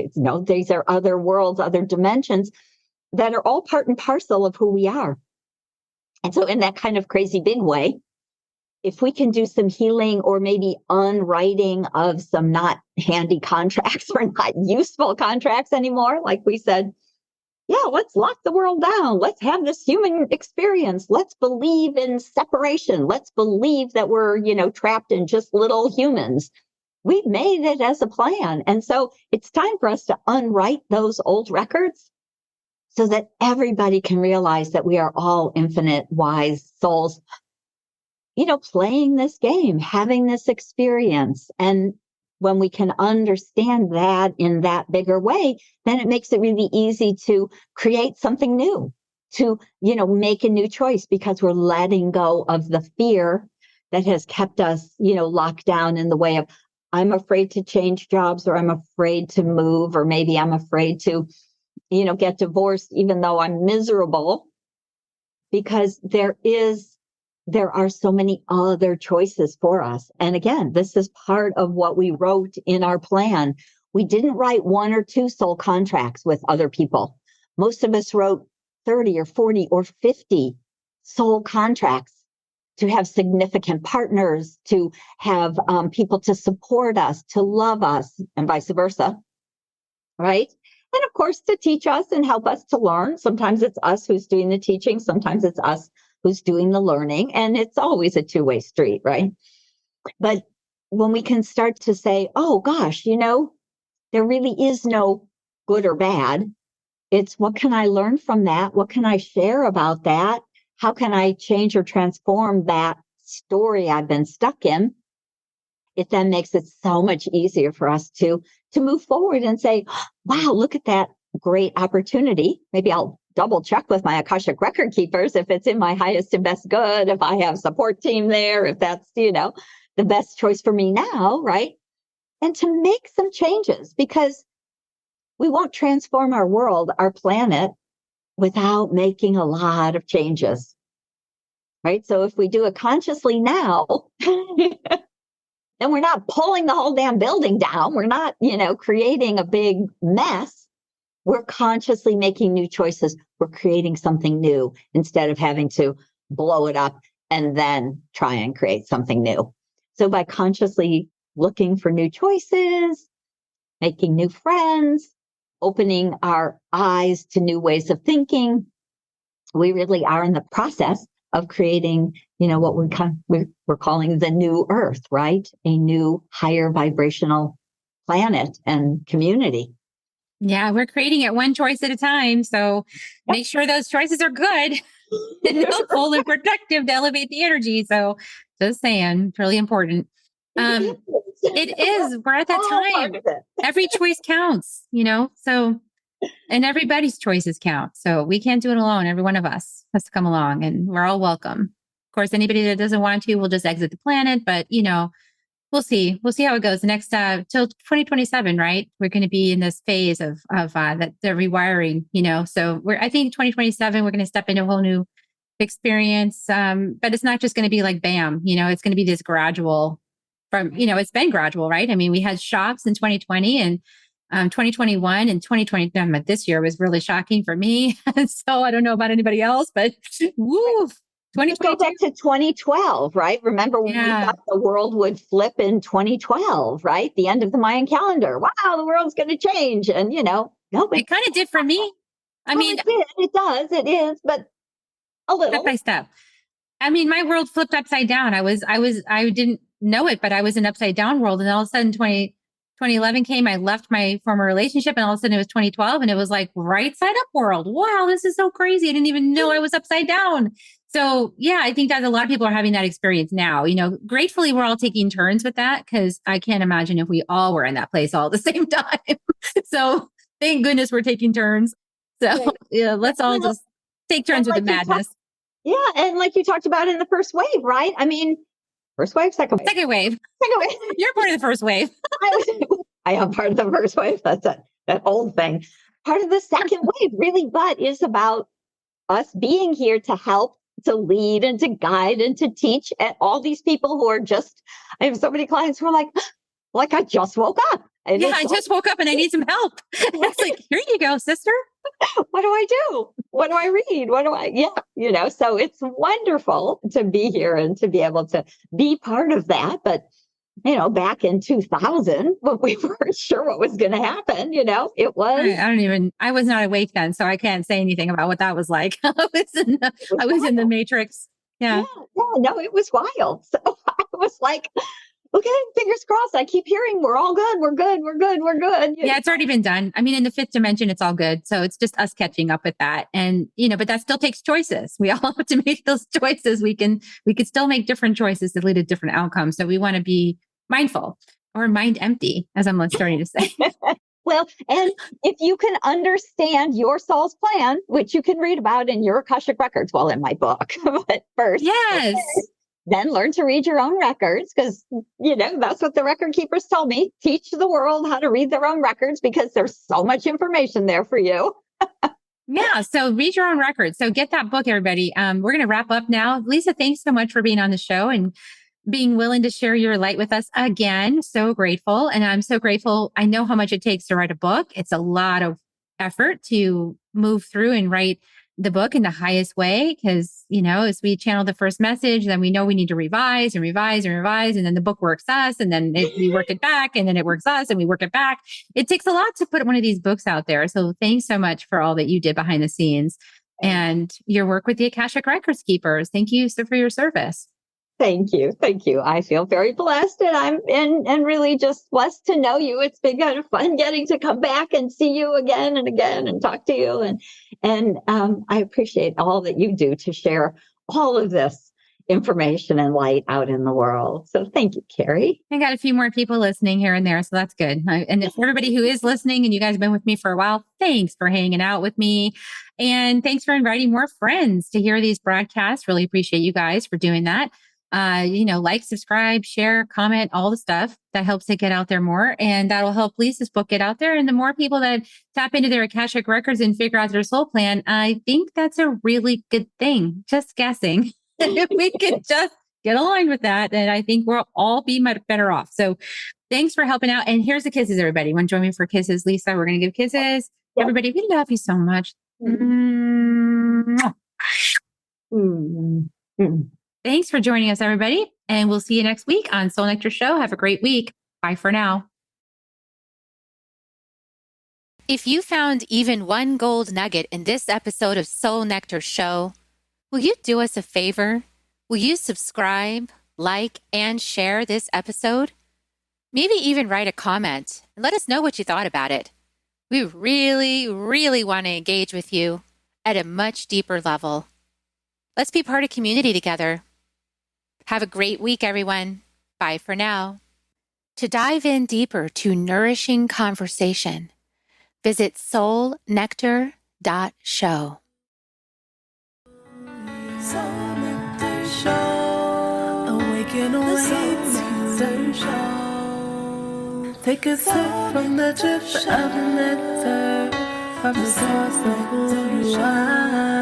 these are other worlds, other dimensions that are all part and parcel of who we are. And so in that kind of crazy big way, if we can do some healing or maybe unwriting of some not handy contracts or not useful contracts anymore, like we said, yeah, let's lock the world down. Let's have this human experience. Let's believe in separation. Let's believe that we're, trapped in just little humans. we made it as a plan. And so it's time for us to unwrite those old records so that everybody can realize that we are all infinite, wise souls, playing this game, having this experience. And when we can understand that in that bigger way, then it makes it really easy to create something new, to, make a new choice, because we're letting go of the fear that has kept us, locked down in the way of, I'm afraid to change jobs, or I'm afraid to move, or maybe I'm afraid to, get divorced, even though I'm miserable, because there are so many other choices for us. And again, this is part of what we wrote in our plan. We didn't write 1 or 2 soul contracts with other people. Most of us wrote 30 or 40 or 50 soul contracts to have significant partners, to have people to support us, to love us, and vice versa, right? And of course, to teach us and help us to learn. Sometimes it's us who's doing the teaching. Sometimes it's us who's doing the learning. And it's always a two-way street, right? But when we can start to say, oh gosh, there really is no good or bad. It's what can I learn from that? What can I share about that? How can I change or transform that story I've been stuck in? It then makes it so much easier for us to move forward and say, wow, look at that great opportunity. Maybe I'll double check with my Akashic record keepers if it's in my highest and best good, if I have support team there, if that's, the best choice for me now, right? And to make some changes, because we won't transform our world, our planet, without making a lot of changes, right? So if we do it consciously now, then we're not pulling the whole damn building down. We're not, creating a big mess. We're consciously making new choices. We're creating something new instead of having to blow it up and then try and create something new. So by consciously looking for new choices, making new friends, opening our eyes to new ways of thinking, we really are in the process of creating, what we're calling the new earth, right? A new higher vibrational planet and community. Yeah, we're creating it one choice at a time. So make sure those choices are good and helpful and productive to elevate the energy. So just saying, it's really important. It is. We're at that time. Every choice counts, so, and everybody's choices count. So we can't do it alone. Every one of us has to come along, and we're all welcome. Of course, anybody that doesn't want to will just exit the planet, but we'll see. We'll see how it goes. The next till 2027, right? We're going to be in this phase of that the rewiring. So I think 2027 we're going to step into a whole new experience. But it's not just going to be like bam. It's going to be this gradual. It's been gradual, right? I mean, we had shocks in 2020 and 2021 and 2020. This year was really shocking for me. So I don't know about anybody else, but woo. Let's go back to 2012, right? Remember when we thought the world would flip in 2012, right? The end of the Mayan calendar. Wow, the world's going to change. And, no, it kind of did for me. It is, but a little. Step by step. I mean, my world flipped upside down. I didn't know it, but I was in an upside down world. And all of a sudden 2011 came, I left my former relationship, and all of a sudden it was 2012 and it was like right side up world. Wow, this is so crazy. I didn't even know I was upside down. So yeah, I think that a lot of people are having that experience now. Gratefully, we're all taking turns with that, because I can't imagine if we all were in that place all at the same time. So thank goodness we're taking turns. So yeah, let's all just take turns with the madness. And like you talked about in the first wave, right? I mean, first wave, second wave. Second wave. You're part of the first wave. I am part of the first wave. That's that old thing. Part of the second wave really, but is about us being here to help, to lead, and to guide, and to teach. And all these people who are I have so many clients who are like I just woke up. And I just woke up and I need some help. It's like, here you go, sister. What do I do? What do I read? What do I, so it's wonderful to be here and to be able to be part of that. But, back in 2000, when we weren't sure what was going to happen, it was. I was not awake then, so I can't say anything about what that was like. I was in the matrix. Yeah. No, it was wild. So I was like, okay, fingers crossed. I keep hearing we're all good. We're good. We're good. We're good. Yeah, it's already been done. I mean, in the fifth dimension, it's all good. So it's just us catching up with that. And, but that still takes choices. We all have to make those choices. We can still make different choices that lead to different outcomes. So we want to be mindful or mind empty, as I'm starting to say. Well, and if you can understand your soul's plan, which you can read about in your Akashic Records, well, in my book, but first, yes. Then learn to read your own records because, that's what the record keepers tell me. Teach the world how to read their own records because there's so much information there for you. Yeah. So read your own records. So get that book, everybody. We're going to wrap up now. Lisa, thanks so much for being on the show and being willing to share your light with us again. So grateful. And I'm so grateful. I know how much it takes to write a book. It's a lot of effort to move through and write the book in the highest way. Because, as we channel the first message, then we know we need to revise and revise and revise. And then the book works us. And then we work it back. And then it works us and we work it back. It takes a lot to put one of these books out there. So thanks so much for all that you did behind the scenes and your work with the Akashic Records keepers. Thank you for your service. Thank you. Thank you. I feel very blessed and I'm really just blessed to know you. It's been kind of fun getting to come back and see you again and again and talk to you. And I appreciate all that you do to share all of this information and light out in the world. So thank you, Carrie. I got a few more people listening here and there, so that's good. And for everybody who is listening and you guys have been with me for a while, thanks for hanging out with me. And thanks for inviting more friends to hear these broadcasts. Really appreciate you guys for doing that. Like, subscribe, share, comment, all the stuff that helps it get out there more. And that'll help Lisa's book get out there. And the more people that tap into their Akashic Records and figure out their soul plan, I think that's a really good thing. Just guessing. If we could just get aligned with that, then I think we'll all be much better off. So thanks for helping out. And here's the kisses, everybody. Want to join me for kisses, Lisa? We're going to give kisses. Yep. Everybody, we love you so much. Thanks for joining us, everybody. And we'll see you next week on Soul Nectar Show. Have a great week. Bye for now. If you found even one gold nugget in this episode of Soul Nectar Show, will you do us a favor? Will you subscribe, like, and share this episode? Maybe even write a comment and let us know what you thought about it. We really, really want to engage with you at a much deeper level. Let's be part of community together. Have a great week, everyone. Bye for now. To dive in deeper to nourishing conversation, visit soulnectar.show. Soul Nectar Show. Awaken, the Soul Nectar Show. Take a sip from the drip of nectar, from the source of who you are.